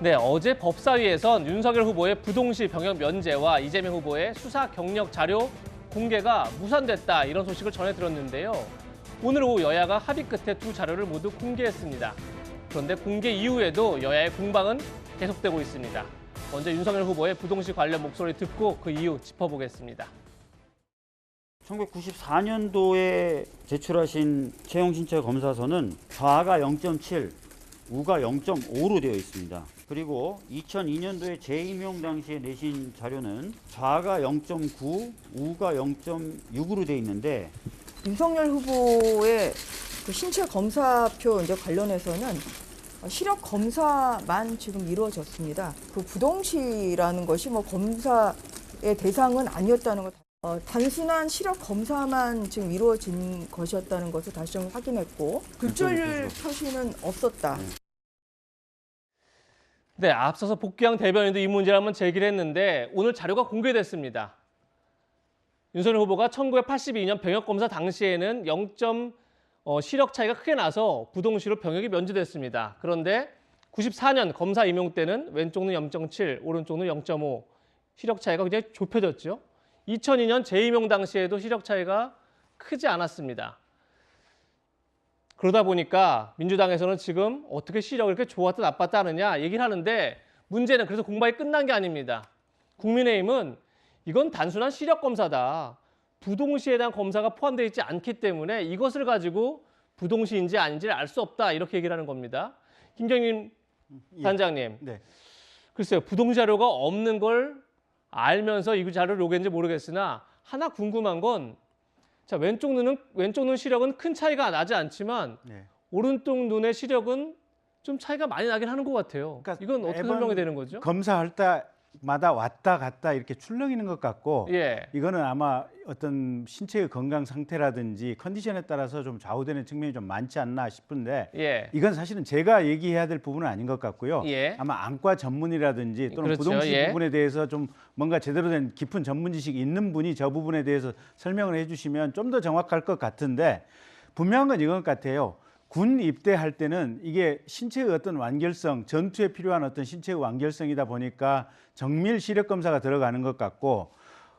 네, 어제 법사위에선 윤석열 후보의 부동시 병역 면제와 이재명 후보의 수사 경력 자료 공개가 무산됐다, 이런 소식을 전해 들었는데요. 오늘 오후 여야가 합의 끝에 두 자료를 모두 공개했습니다. 그런데 공개 이후에도 여야의 공방은 계속되고 있습니다. 먼저 윤석열 후보의 부동시 관련 목소리 듣고 그 이유 짚어보겠습니다. 1994년도에 제출하신 채용신체 검사서는 좌가 0.7, 우가 0.5로 되어 있습니다. 그리고 2002년도에 재임용 당시에 내신 자료는 좌가 0.9, 우가 0.6으로 되어 있는데, 윤석열 후보의 그 신체 검사표 이제 관련해서는 시력 검사만 지금 이루어졌습니다. 그 부동시라는 것이 뭐 검사의 대상은 아니었다는 것. 단순한 시력 검사만 지금 이루어진 것이었다는 것을 다시 좀 확인했고, 굴절 표시는 없었다. 네, 앞서서 복귀한 대변인도 이 문제를 한번 제기를 했는데 오늘 자료가 공개됐습니다. 윤석열 후보가 1982년 병역검사 당시에는 시력 차이가 크게 나서 부동시로 병역이 면제됐습니다. 그런데 94년 검사 임용 때는 왼쪽은 0.7, 오른쪽은 0.5, 시력 차이가 굉장히 좁혀졌죠. 2002년 재임용 당시에도 시력 차이가 크지 않았습니다. 그러다 보니까 민주당에서는 지금 어떻게 시력을 이렇게 좋았다 나빴다 하느냐 얘기를 하는데, 문제는 그래서 공방이 끝난 게 아닙니다. 국민의힘은 이건 단순한 시력 검사다, 부동시에 대한 검사가 포함되어 있지 않기 때문에 이것을 가지고 부동시인지 아닌지를 알 수 없다, 이렇게 얘기를 하는 겁니다. 김경림 단장님, 네. 글쎄요, 부동시 자료가 없는 걸 알면서 이 자료를 요구했는지 모르겠으나 하나 궁금한 건, 자, 왼쪽 눈 시력은 큰 차이가 나지 않지만 네. 오른쪽 눈의 시력은 좀 차이가 많이 나긴 하는 것 같아요. 그러니까 이건 어떻게 설명이 되는 거죠? 검사할 때마다 왔다 갔다 이렇게 출렁이는 것 같고, 예. 이거는 아마 어떤 신체의 건강 상태라든지 컨디션에 따라서 좀 좌우되는 측면이 좀 많지 않나 싶은데, 예. 이건 사실은 제가 얘기해야 될 부분은 아닌 것 같고요. 예. 아마 안과 전문이라든지 또는 그렇죠. 부동시 예. 부분에 대해서 좀 뭔가 제대로 된 깊은 전문 지식이 있는 분이 저 부분에 대해서 설명을 해주시면 좀 더 정확할 것 같은데, 분명한 건 이건 같아요. 군 입대할 때는 이게 신체의 어떤 완결성, 전투에 필요한 어떤 신체의 완결성이다 보니까 정밀 시력 검사가 들어가는 것 같고,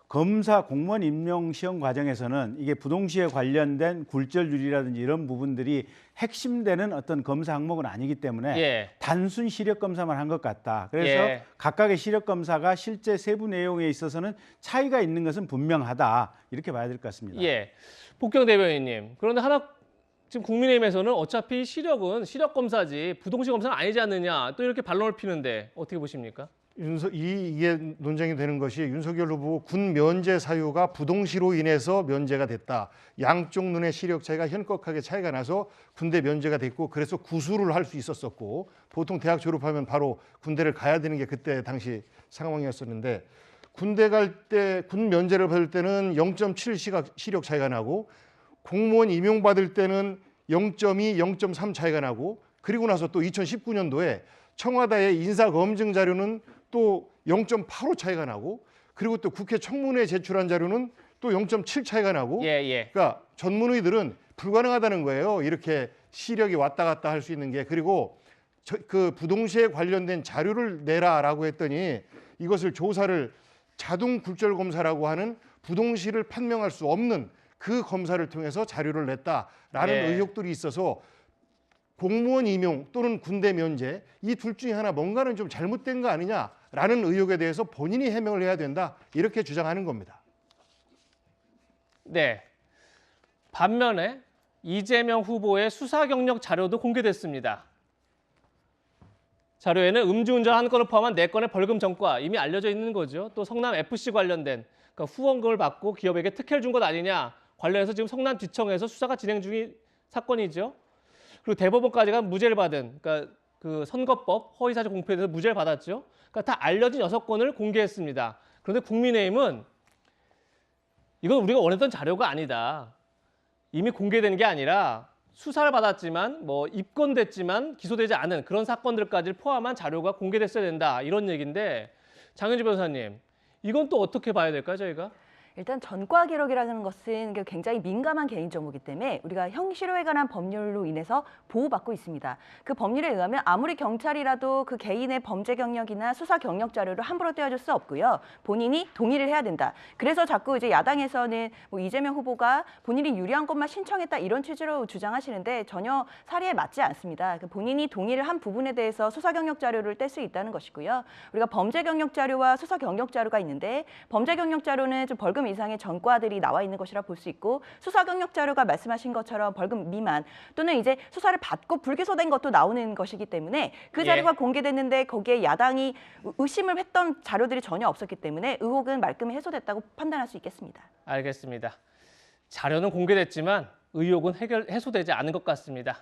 검사 공무원 임용 시험 과정에서는 이게 부동시에 관련된 굴절률이라든지 이런 부분들이 핵심되는 어떤 검사 항목은 아니기 때문에 예. 단순 시력 검사만 한 것 같다. 그래서 예. 각각의 시력 검사가 실제 세부 내용에 있어서는 차이가 있는 것은 분명하다, 이렇게 봐야 될 것 같습니다. 예. 복경 대변인님, 그런데 지금 국민의힘에서는 어차피 시력은 시력 검사지 부동시 검사는 아니지 않느냐, 또 이렇게 반론을 피는데 어떻게 보십니까? 이게 논쟁이 되는 것이, 윤석열 후보 군 면제 사유가 부동시로 인해서 면제가 됐다. 양쪽 눈의 시력 차이가 현격하게 차이가 나서 군대 면제가 됐고, 그래서 구술을 할 수 있었었고, 보통 대학 졸업하면 바로 군대를 가야 되는 게 그때 당시 상황이었었는데, 군대 갈 때 군 면제를 받을 때는 0.7 시력 차이가 나고, 공무원 임용 받을 때는 0.2, 0.3 차이가 나고, 그리고 나서 또 2019년도에 청와대의 인사검증 자료는 또 0.85 차이가 나고, 그리고 또 국회 청문회에 제출한 자료는 또 0.7 차이가 나고, 예. 그러니까 전문의들은 불가능하다는 거예요. 이렇게 시력이 왔다 갔다 할 수 있는 게. 그리고 그 부동시에 관련된 자료를 내라라고 했더니, 이것을 조사를 자동 굴절 검사라고 하는 부동시를 판명할 수 없는 그 검사를 통해서 자료를 냈다라는 예. 의혹들이 있어서, 공무원 임용 또는 군대 면제, 이 둘 중에 하나 뭔가는 좀 잘못된 거 아니냐라는 의혹에 대해서 본인이 해명을 해야 된다, 이렇게 주장하는 겁니다. 네. 반면에 이재명 후보의 수사 경력 자료도 공개됐습니다. 자료에는 음주운전 한 건을 포함한 4건의 벌금 전과 이미 알려져 있는 거죠. 또 성남 FC 관련된, 그러니까 후원금을 받고 기업에게 특혜를 준 것 아니냐 관련해서 지금 성남지청에서 수사가 진행 중인 사건이죠. 그리고 대법원까지가 무죄를 받은, 그러니까 그 선거법 허위사실 공표에 대해서 무죄를 받았죠. 그러니까 다 알려진 6건을 공개했습니다. 그런데 국민의힘은 이건 우리가 원했던 자료가 아니다, 이미 공개된 게 아니라 수사를 받았지만 입건됐지만 기소되지 않은 그런 사건들까지 포함한 자료가 공개됐어야 된다, 이런 얘기인데, 장현주 변호사님, 이건 또 어떻게 봐야 될까요, 저희가? 일단 전과 기록이라는 것은 굉장히 민감한 개인 정보이기 때문에 우리가 형식으로에 관한 법률로 인해서 보호받고 있습니다. 그 법률에 의하면 아무리 경찰이라도 그 개인의 범죄 경력이나 수사 경력 자료를 함부로 떼어줄 수 없고요. 본인이 동의를 해야 된다. 그래서 자꾸 이제 야당에서는 뭐 이재명 후보가 본인이 유리한 것만 신청했다 이런 취지로 주장하시는데 전혀 사리에 맞지 않습니다. 본인이 동의를 한 부분에 대해서 수사 경력 자료를 뗄 수 있다는 것이고요. 우리가 범죄 경력 자료와 수사 경력 자료가 있는데 범죄 경력 자료는 좀 벌금 이상의 전과들이 나와 있는 것이라 볼 수 있고 수사 경력 자료가 말씀하신 것처럼 벌금 미만 또는 이제 수사를 받고 불기소된 것도 나오는 것이기 때문에 그 자료가 공개됐는데 거기에 야당이 의심을 했던 자료들이 전혀 없었기 때문에 의혹은 말끔히 해소됐다고 판단할 수 있겠습니다. 알겠습니다. 자료는 공개됐지만 의혹은 해소되지 않은 것 같습니다.